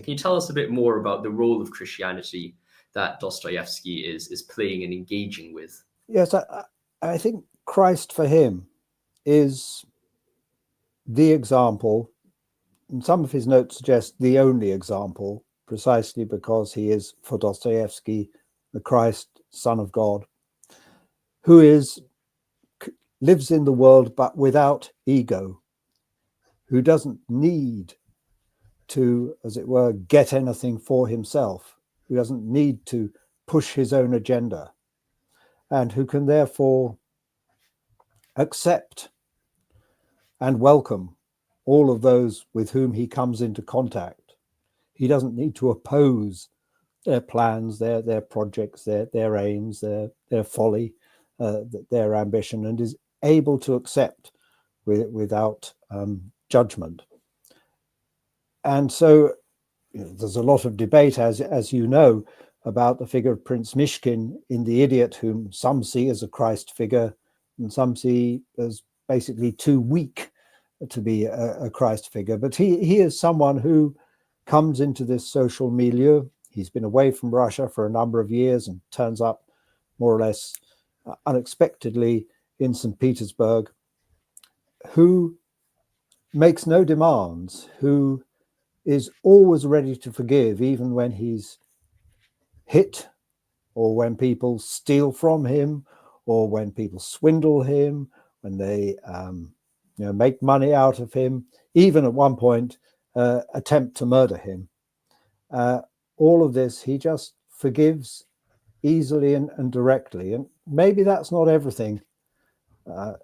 Can you tell us a bit more about the role of Christianity that Dostoevsky is playing and engaging with? Yes, I think Christ for him is the example, and some of his notes suggest the only example, precisely because he is, for Dostoevsky, the Christ, Son of God, who lives in the world but without ego, who doesn't need to, as it were, get anything for himself, who doesn't need to push his own agenda, and who can therefore accept and welcome all of those with whom he comes into contact. He doesn't need to oppose their plans, their projects, their aims, their folly, their ambition, and is able to accept without judgment. And so there's a lot of debate, as you know, about the figure of Prince Myshkin in The Idiot, whom some see as a Christ figure and some see as basically too weak to be a Christ figure. But he is someone who comes into this social milieu. He's been away from Russia for a number of years and turns up more or less unexpectedly in St. Petersburg, who makes no demands, who is always ready to forgive, even when he's hit, or when people steal from him, or when people swindle him, when they make money out of him, even at one point attempt to murder him. All of this, he just forgives easily and directly. And maybe that's not everything that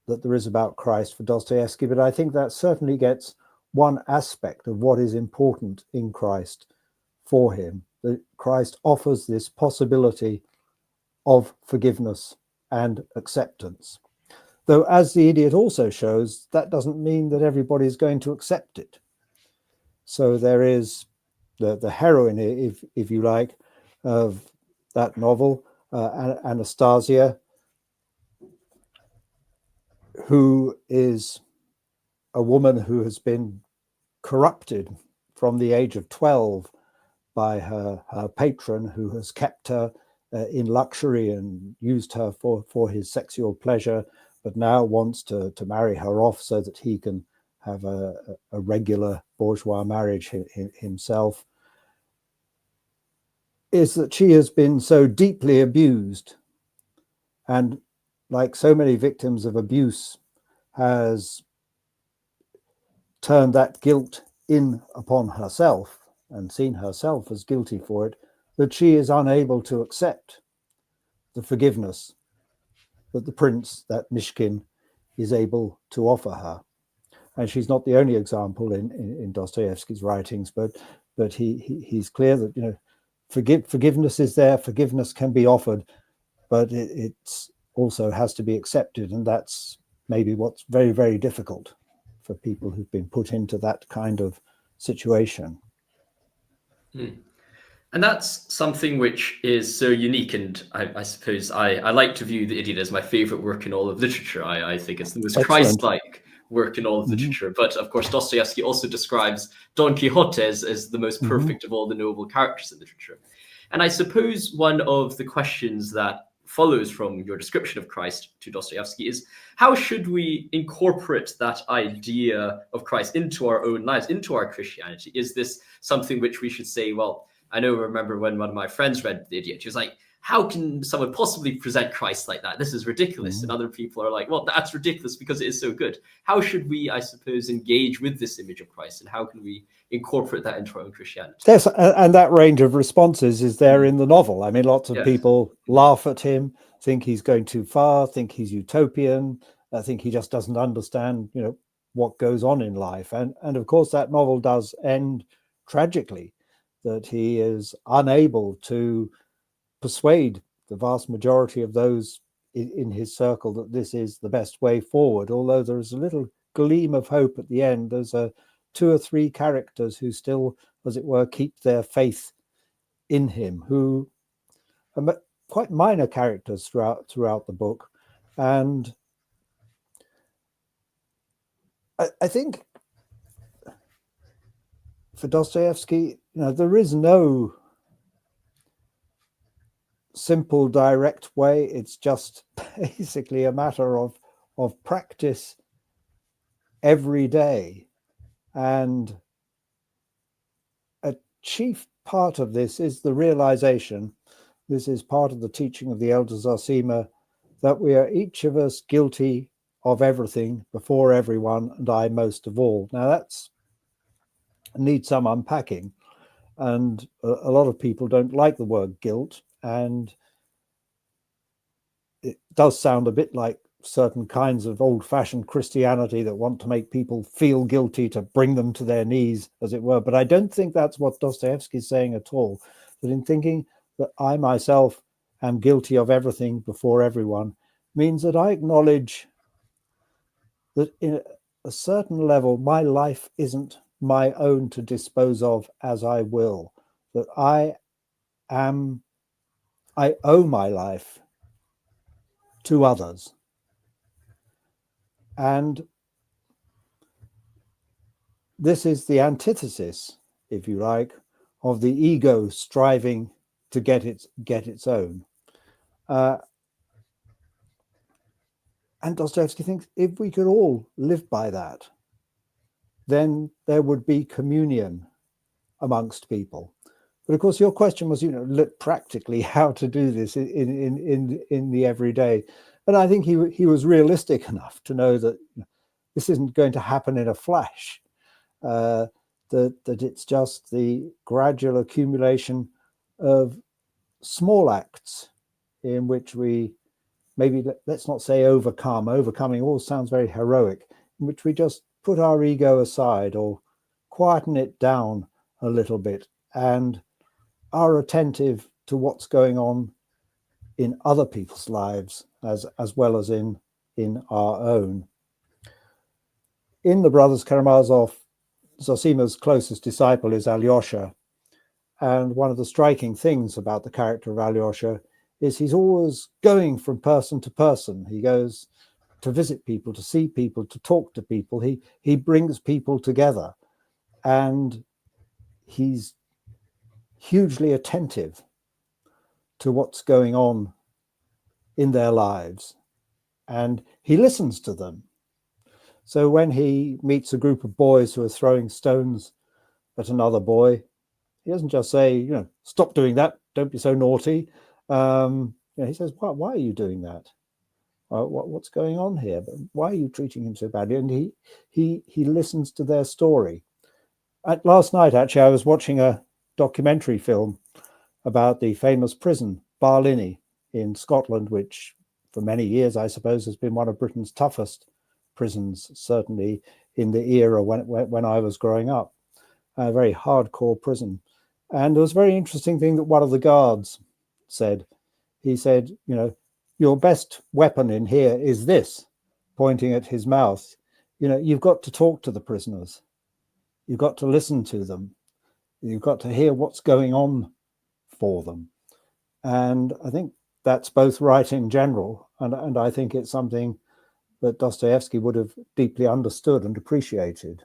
there is about Christ for Dostoevsky, but I think that certainly gets one aspect of what is important in Christ for him, that Christ offers this possibility of forgiveness and acceptance. Though, as The Idiot also shows, that doesn't mean that everybody is going to accept it. So there is the heroine, if you like, of that novel, Anastasia, who is a woman who has been corrupted from the age of 12 by her patron, who has kept her in luxury and used her for his sexual pleasure, but now wants to marry her off so that he can have a regular bourgeois marriage himself, is that she has been so deeply abused, and like so many victims of abuse, has turned that guilt in upon herself and seen herself as guilty for it, that she is unable to accept the forgiveness that the prince, that Myshkin, is able to offer her. And she's not the only example in Dostoevsky's writings, but he's clear that forgiveness is there, forgiveness can be offered, but it's also has to be accepted, and that's maybe what's very, very difficult for people who've been put into that kind of situation. And that's something which is so unique, and I suppose I like to view The Idiot as my favorite work in all of literature. I think it's the most Christ-like work in all of literature. But of course, Dostoevsky also describes Don Quixote as the most perfect of all the noble characters in literature. And I suppose one of the questions that follows from your description of Christ to Dostoevsky is, how should we incorporate that idea of Christ into our own lives, into our Christianity? Is this something which we should say, well, I remember when one of my friends read The Idiot, she was like, how can someone possibly present Christ like that? This is ridiculous. And other people are like, well, that's ridiculous because it is so good. How should we, I suppose, engage with this image of Christ, and how can we incorporate that into our own Christianity? Yes, and that range of responses is there in the novel. I mean, lots of people laugh at him, think he's going too far, think he's utopian, think he just doesn't understand, what goes on in life. And of course, that novel does end tragically, that he is unable to persuade the vast majority of those in his circle that this is the best way forward, although there is a little gleam of hope at the end. There's 2 or 3 characters who still, as it were, keep their faith in him, who are quite minor characters throughout the book. And I think for Dostoevsky, there is no simple, direct way. It's just basically a matter of practice every day. And a chief part of this is the realization, this is part of the teaching of the elder Zosima, that we are each of us guilty of everything before everyone, and I most of all. Now that's needs some unpacking, and a lot of people don't like the word guilt, and it does sound a bit like certain kinds of old-fashioned Christianity that want to make people feel guilty to bring them to their knees, as it were. But I don't think that's what Dostoevsky is saying at all. That in thinking that I myself am guilty of everything before everyone means that I acknowledge that in a certain level, my life isn't my own to dispose of as I will, that I owe my life to others. And this is the antithesis, if you like, of the ego striving to get its own. And Dostoevsky thinks if we could all live by that, then there would be communion amongst people. But of course, your question was, practically how to do this in the everyday. And I think he was realistic enough to know that this isn't going to happen in a flash. That it's just the gradual accumulation of small acts in which we maybe, let's not say overcoming all sounds very heroic, in which we just put our ego aside or quieten it down a little bit and are attentive to what's going on in other people's lives as well as in our own. In the Brothers Karamazov, Zosima's closest disciple is Alyosha. And one of the striking things about the character of Alyosha is he's always going from person to person. He goes to visit people, to see people, to talk to people. He brings people together, and he's hugely attentive to what's going on in their lives, and he listens to them. So when he meets a group of boys who are throwing stones at another boy, he doesn't just say, stop doing that, don't be so naughty. He says, why are you doing that? What's going on here? But why are you treating him so badly? And he listens to their story. Last night, actually, I was watching a documentary film about the famous prison, Barlinnie, in Scotland, which for many years, I suppose, has been one of Britain's toughest prisons, certainly in the era when I was growing up. A very hardcore prison. And there was a very interesting thing that one of the guards said. He said, your best weapon in here is this, pointing at his mouth. You've got to talk to the prisoners. You've got to listen to them. You've got to hear what's going on for them. And I think that's both right in general, and I think it's something that Dostoevsky would have deeply understood and appreciated.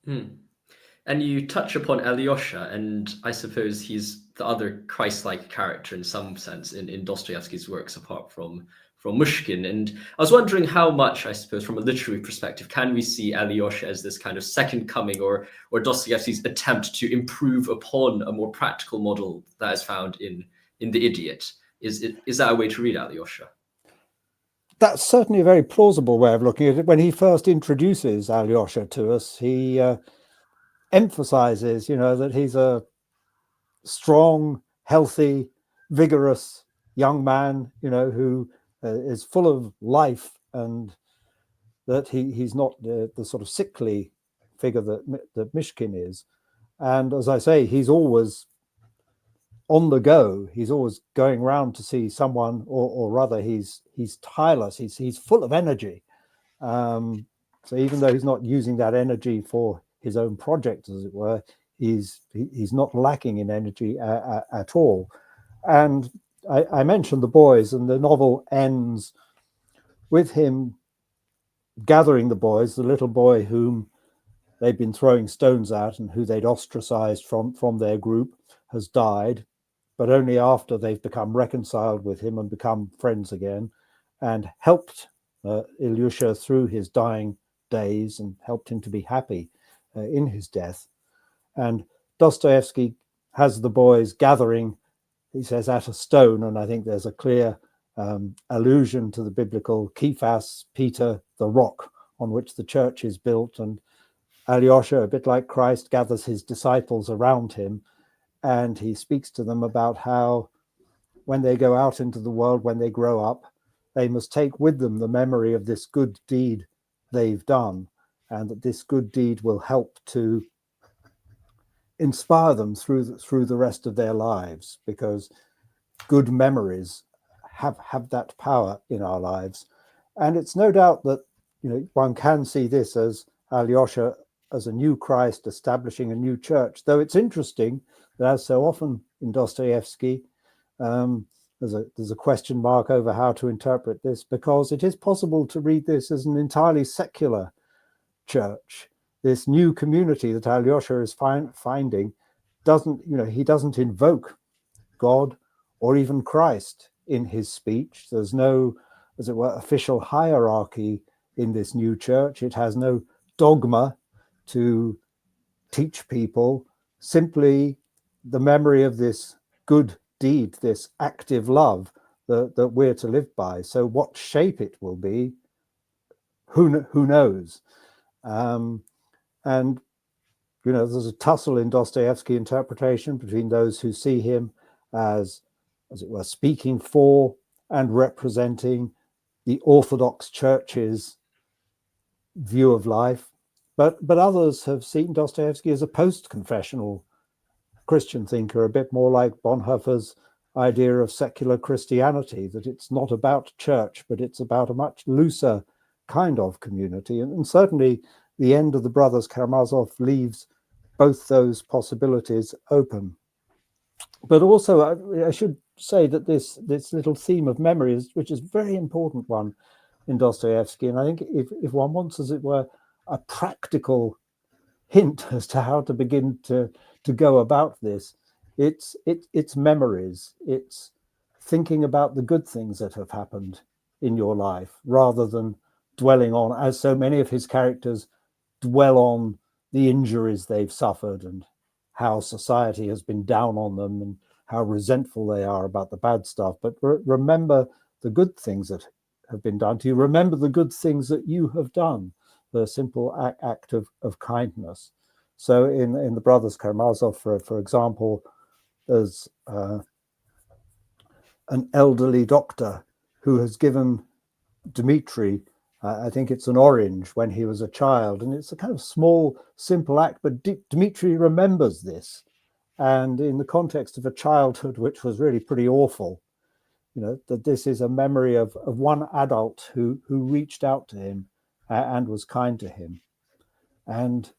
And you touch upon Alyosha, and I suppose he's the other Christ-like character in some sense in Dostoevsky's works, apart from Myshkin. And I was wondering how much, I suppose, from a literary perspective, can we see Alyosha as this kind of second coming, or Dostoevsky's attempt to improve upon a more practical model that is found in The Idiot? Is that a way to read Alyosha? That's certainly a very plausible way of looking at it. When he first introduces Alyosha to us, he emphasizes, that he's a strong, healthy, vigorous young man, who is full of life, and that he's not the sort of sickly figure that Myshkin is. And as I say, he's always on the go. He's always going around to see someone, or rather, he's tireless. He's full of energy. So even though he's not using that energy for his own project, as it were, he's not lacking in energy at all. And I mentioned the boys, and the novel ends with him gathering the boys, the little boy whom they'd been throwing stones at and who they'd ostracized from their group has died, but only after they've become reconciled with him and become friends again, and helped Alyosha through his dying days and helped him to be happy in his death. And Dostoevsky has the boys gathering, he says, at a stone, and I think there's a clear allusion to the biblical Kephas, Peter, the rock on which the church is built, and Alyosha, a bit like Christ, gathers his disciples around him, and he speaks to them about how when they go out into the world, when they grow up, they must take with them the memory of this good deed they've done, and that this good deed will help to inspire them through the rest of their lives, because good memories have that power in our lives. And it's no doubt that, you know, one can see this as Alyosha as a new Christ establishing a new church, though it's interesting that, as so often in Dostoevsky, there's a question mark over how to interpret this, because it is possible to read this as an entirely secular church. This new community that Alyosha is finding he doesn't invoke God or even Christ in his speech. There's no, as it were, official hierarchy in this new church. It has no dogma to teach people, simply the memory of this good deed, this active love that we're to live by. So what shape it will be, who knows? And, you know, there's a tussle in Dostoevsky interpretation between those who see him as it were, speaking for and representing the Orthodox Church's view of life. But others have seen Dostoevsky as a post-confessional Christian thinker, a bit more like Bonhoeffer's idea of secular Christianity, that it's not about church, but it's about a much looser kind of community. And certainly the end of the Brothers Karamazov leaves both those possibilities open. But also, I should say that this little theme of memory, which is a very important one in Dostoevsky, and I think if one wants, as it were, a practical hint as to how to begin to go about this, it's memories. It's thinking about the good things that have happened in your life, rather than dwelling on, as so many of his characters dwell on, the injuries they've suffered and how society has been down on them and how resentful they are about the bad stuff. But remember the good things that have been done to you. Remember the good things that you have done, the simple act of kindness. So in the Brothers Karamazov, for example, there's an elderly doctor who has given Dmitri, I think it's an orange, when he was a child. And it's a kind of small, simple act, but Dmitri remembers this. And in the context of a childhood which was really pretty awful, you know, that this is a memory of one adult who reached out to him and was kind to him. And,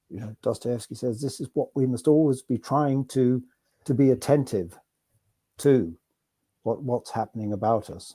you know, Dostoevsky says this is what we must always be trying to be attentive to, what's happening about us.